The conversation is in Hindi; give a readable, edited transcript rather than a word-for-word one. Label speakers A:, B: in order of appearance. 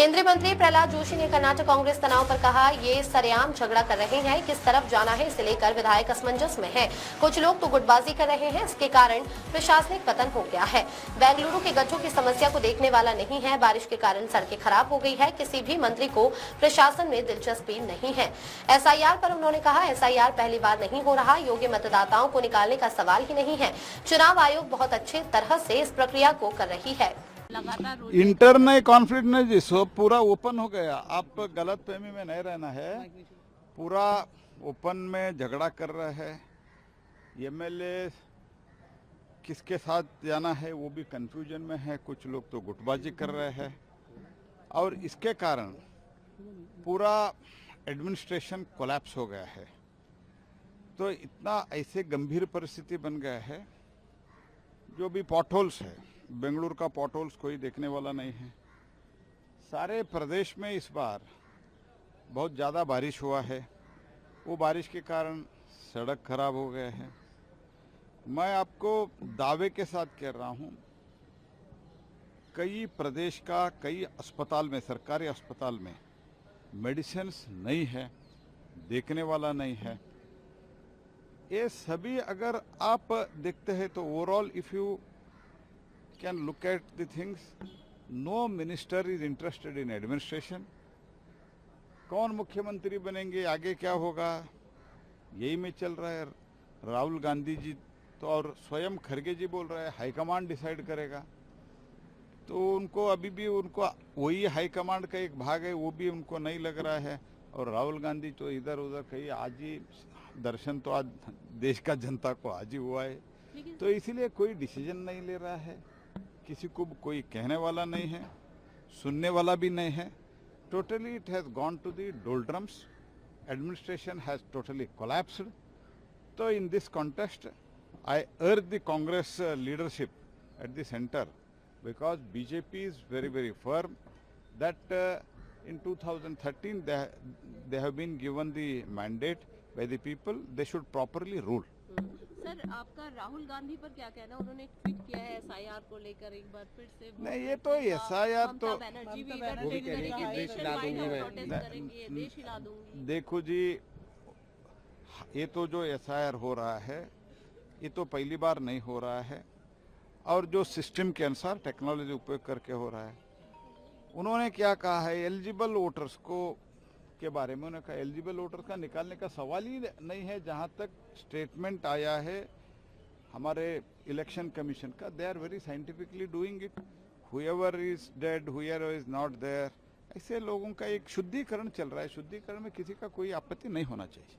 A: केंद्रीय मंत्री प्रहलाद जोशी ने कर्नाटक कांग्रेस तनाव पर कहा, ये सरेआम झगड़ा कर रहे हैं, किस तरफ जाना है इसे लेकर विधायक असमंजस में हैं। कुछ लोग तो गुटबाजी कर रहे हैं, इसके कारण प्रशासनिक पतन हो गया है। बेंगलुरु के गड्ढों की समस्या को देखने वाला नहीं है। बारिश के कारण सड़कें खराब हो गई है। किसी भी मंत्री को प्रशासन में दिलचस्पी नहीं है। एसआईआर पर उन्होंने कहा, एसआईआर पहली बार नहीं हो रहा, योग्य मतदाताओं को निकालने का सवाल ही नहीं है। चुनाव आयोग बहुत अच्छे तरह से इस प्रक्रिया को कर रही है।
B: इंटरनल कॉन्फ्लिक्ट नहीं जी, सब पूरा ओपन हो गया। आप गलत फहमी में नहीं रहना है। पूरा ओपन में झगड़ा कर रहे हैं। एमएलए किसके साथ जाना है वो भी कंफ्यूजन में है। कुछ लोग तो गुटबाजी कर रहे हैं और इसके कारण पूरा एडमिनिस्ट्रेशन कोलैप्स हो गया है। तो इतना ऐसे गंभीर परिस्थिति बन गया है। जो भी पॉटहोल्स है, बेंगलुरु का पॉटहोल्स कोई देखने वाला नहीं है। सारे प्रदेश में इस बार बहुत ज़्यादा बारिश हुआ है। वो बारिश के कारण सड़क खराब हो गए हैं। मैं आपको दावे के साथ कह रहा हूँ, कई प्रदेश का कई अस्पताल में, सरकारी अस्पताल में मेडिसिन्स नहीं है, देखने वाला नहीं है। ये सभी अगर आप देखते हैं तो overall if you can look at the things, no minister is interested in administration. कौन मुख्यमंत्री बनेंगे, आगे क्या होगा, यही में चल रहा है। राहुल गांधी जी तो और स्वयं खड़गे जी बोल रहे हैं हाईकमांड डिसाइड करेगा। तो उनको अभी भी उनको वही हाईकमांड का एक भाग है, वो भी उनको नहीं लग रहा है। और राहुल गांधी तो इधर उधर कहीं आज ही दर्शन तो आज देश का जनता को आज ही हुआ है। तो इसीलिए कोई डिसीजन नहीं ले रहा है। किसी को कोई कहने वाला नहीं है, सुनने वाला भी नहीं है। Totally it has gone to the doldrums. Administration has totally collapsed. तो in this contest I urge the Congress leadership at the centre, because BJP is very very firm that in 2013 they have been given the mandate by the people, they should properly rule.
C: Sir, आपका राहुल गांधी पर क्या कहना? उन्होंने ट्वीट किया है एसआईआर को लेकर एक बार फिर से।
B: नहीं, ये तो एसआईआर तो
C: बनर्जी भी देश हिला दूंगी।
B: देखो जी, ये तो जो एसआईआर हो रहा है ये तो पहली बार नहीं हो रहा है और जो सिस्टम के अनुसार टेक्नोलॉजी उपयोग करके हो रहा है। उन्होंने क्या कहा है, एलिजिबल वोटर्स को के बारे में उन्होंने कहा एलिजिबल वोटर्स का निकालने का सवाल ही नहीं है। जहां तक स्टेटमेंट आया है हमारे इलेक्शन कमीशन का, they are very scientifically doing it. Whoever is dead, whoever is not there, ऐसे लोगों का एक शुद्धिकरण चल रहा है। शुद्धिकरण में किसी का कोई आपत्ति नहीं होना चाहिए।